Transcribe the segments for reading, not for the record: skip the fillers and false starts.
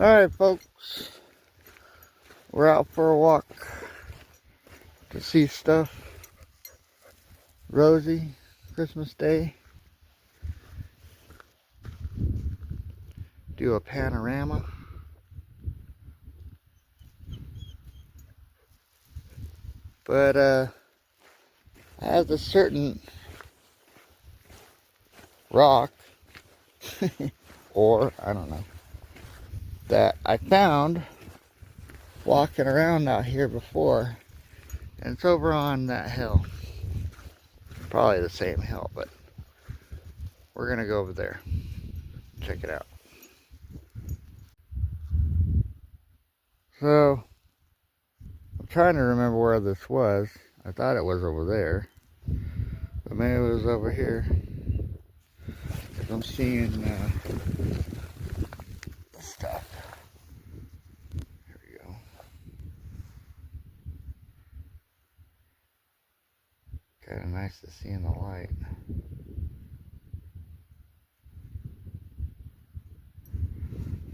Alright folks, we're out for a walk to see stuff. Rosy, Christmas Day. Do a panorama. But I have a certain rock, or I don't know, that I found walking around out here before, and it's over on that hill. Probably the same hill, but we're gonna go over there, check it out. So I'm trying to remember where this was. I thought it was over there, but maybe it was over here. I'm seeing stuff. Here we go. Kind of nice to see in the light.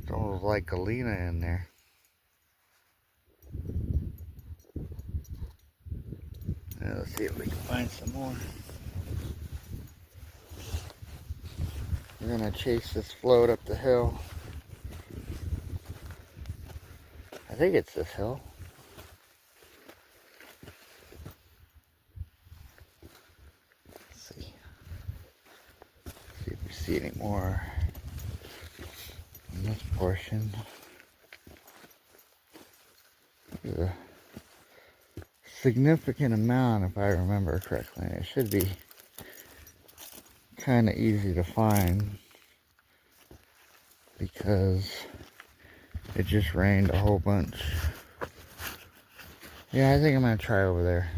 It's almost like galena in there. Now let's see if we can find some more. We're gonna chase this float up the hill. I think it's this hill. Let's see. See if we see any more in this portion. There's a significant amount, if I remember correctly. It should be kind of easy to find because it just rained a whole bunch. Yeah, I think I'm gonna try over there.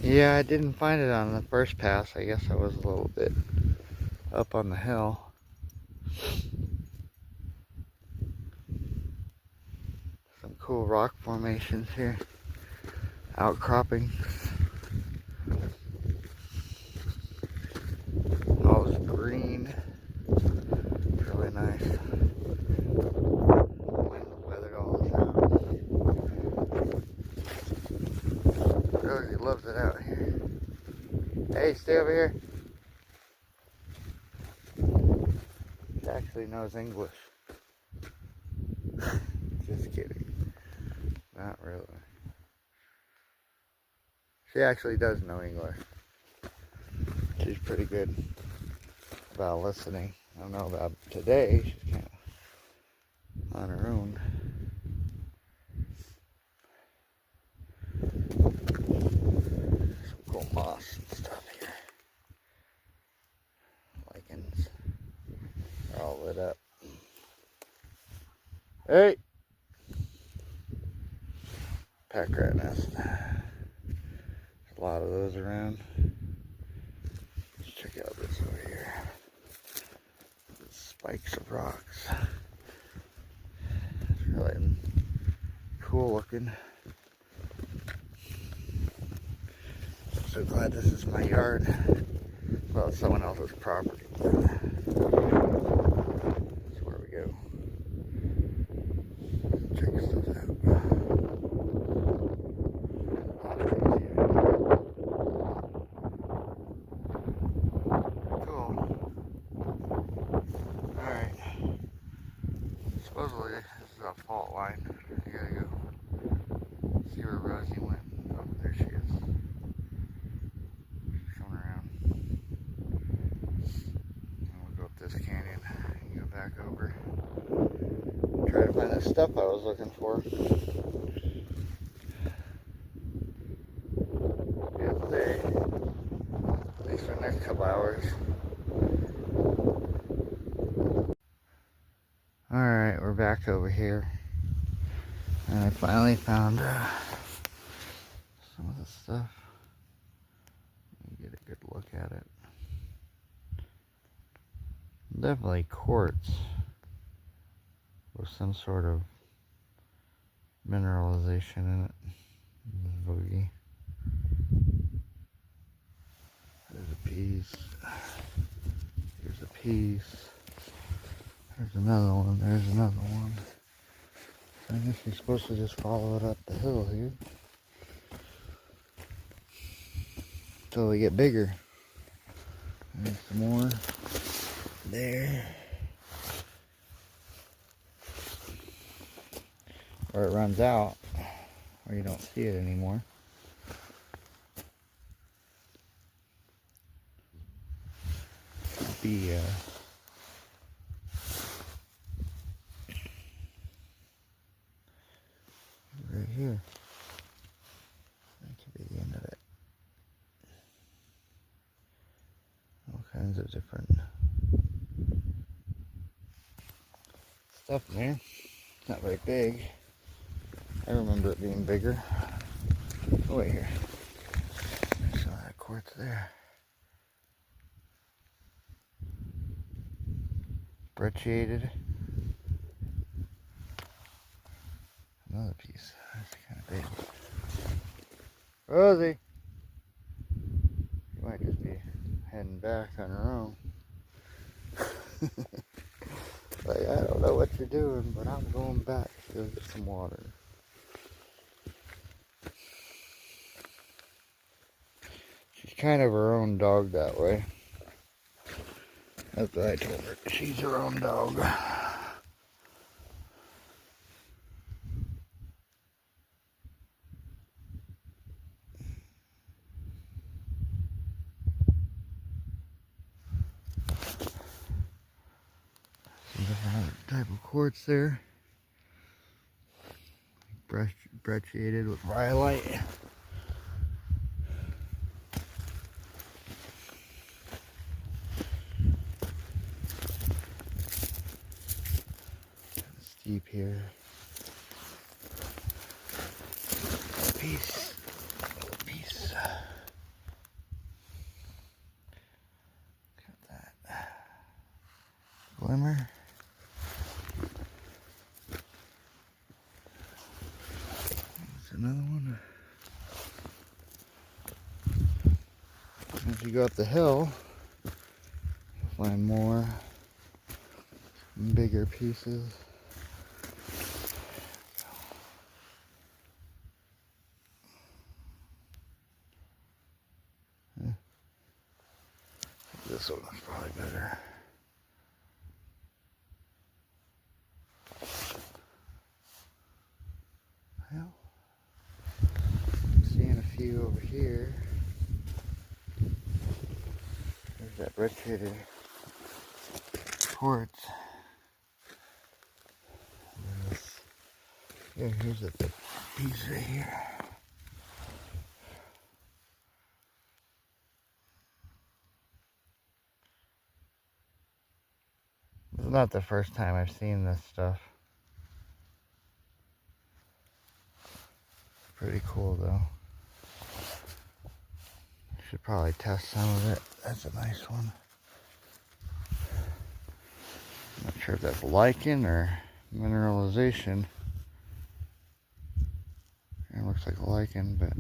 Yeah, I didn't find it on the first pass. I guess I was a little bit up on the hill. Some cool rock formations here. Outcroppings. All this green. It's really nice. Wind weathered all this out. Rosie loves it out here. Hey, stay over here. She actually knows English. Just kidding. Not really. She actually does know English. She's pretty good about listening. I don't know about today. She's kind of on her own. Some cool moss and stuff here. Lichens. They're all lit up. Hey! Pack rat nest. There's a lot of those around. Let's check out this over here. Spikes of rocks. It's really cool looking. I'm so glad this is my yard. Well, it's someone else's property. That's where we go. Check stuff out. Supposedly this is a fault line. I gotta go see where Rosie went. Oh, there she is. She's coming around. And we'll go up this canyon and go back over. Try to find the stuff I was looking for. The other day. At least for the next couple hours. Alright, we're back over here. And I finally found some of the stuff. Let me get a good look at it. Definitely quartz with some sort of mineralization in it. Boogie. There's a piece. Here's a piece. There's another one. There's another one. I guess you're supposed to just follow it up the hill here until they get bigger. There's some more there. Or it runs out, or you don't see it anymore. Be right here. That could be the end of it. All kinds of different stuff in there. It's not very big. I remember it being bigger. Oh, wait here. There's some of that quartz there. Brecciated. Another piece. That's kind of big. Rosie! You might just be heading back on her own. Like, I don't know what you're doing, but I'm going back to go get some water. She's kind of her own dog that way. That's what I told her. She's her own dog. Some different type of quartz there. Brecciated with rhyolite. Steep here. Piece. Piece. Look at that. Glimmer. Another one. As you go up the hill, you'll find more bigger pieces. This one's probably better. Well, I'm seeing a few over here. There's that red-shaded quartz. Here's a piece right here. This is not the first time I've seen this stuff. Pretty cool though. Should probably test some of it. That's a nice one. Not sure if that's lichen or mineralization. It looks like lichen, but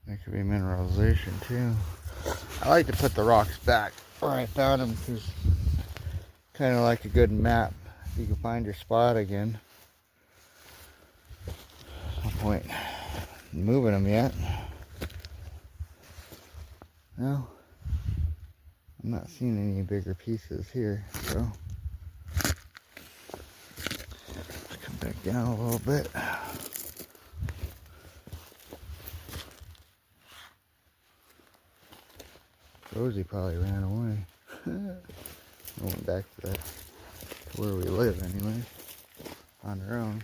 it could be mineralization too. I like to put the rocks back where I found them because kind of like a good map. You can find your spot again. No point in moving them yet. No, I'm not seeing any bigger pieces here, so let's come back down a little bit. Rosie probably ran away. I went back to where we live anyway, on her own.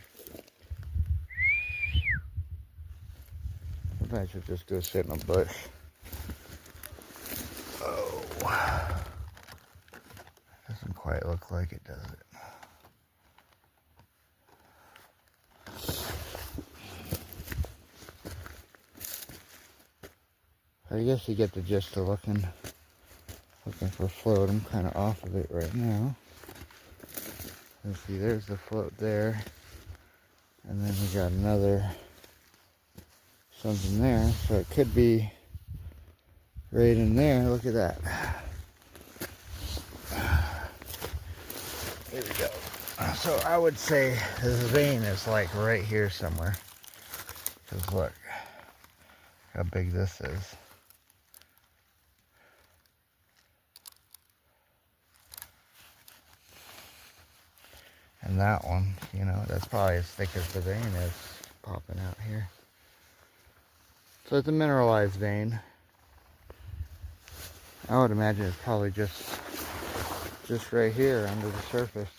Sometimes she'll just go sit in a bush. Oh, doesn't quite look like it, does it? I guess you get the gist of looking for float. I'm kind of off of it right now. Let's see, there's the float there. And then we got another something there. So it could be right in there. Look at that. There we go. So I would say this vein is like right here somewhere. Because look how big this is. And that one, you know, that's probably as thick as the vein is popping out here. So it's a mineralized vein. I would imagine it's probably just right here under the surface.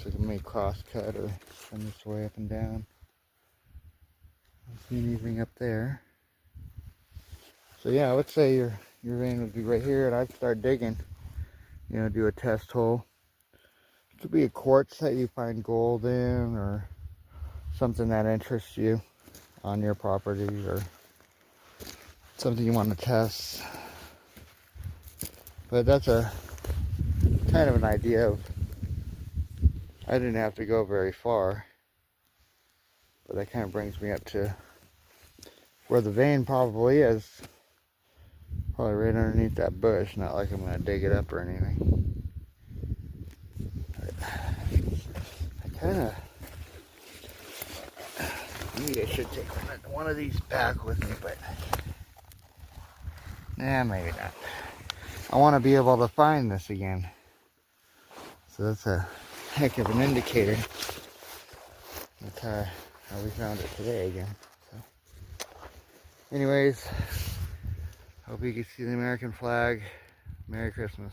So it may cross cut or send this way up and down. I don't see anything up there. So yeah, I would say your vein would be right here, and I'd start digging. You know, do a test hole. It could be a quartz that you find gold in, or something that interests you on your property, or something you want to test. But that's a kind of an idea of, I didn't have to go very far, but that kind of brings me up to where the vein probably is. Probably right underneath that bush, not like I'm going to dig it up or anything. I kind of, maybe I should take one of these back with me, but nah, maybe not. I want to be able to find this again. So that's a heck of an indicator. That's how we found it today again. So, anyways, hope you can see the American flag. Merry Christmas.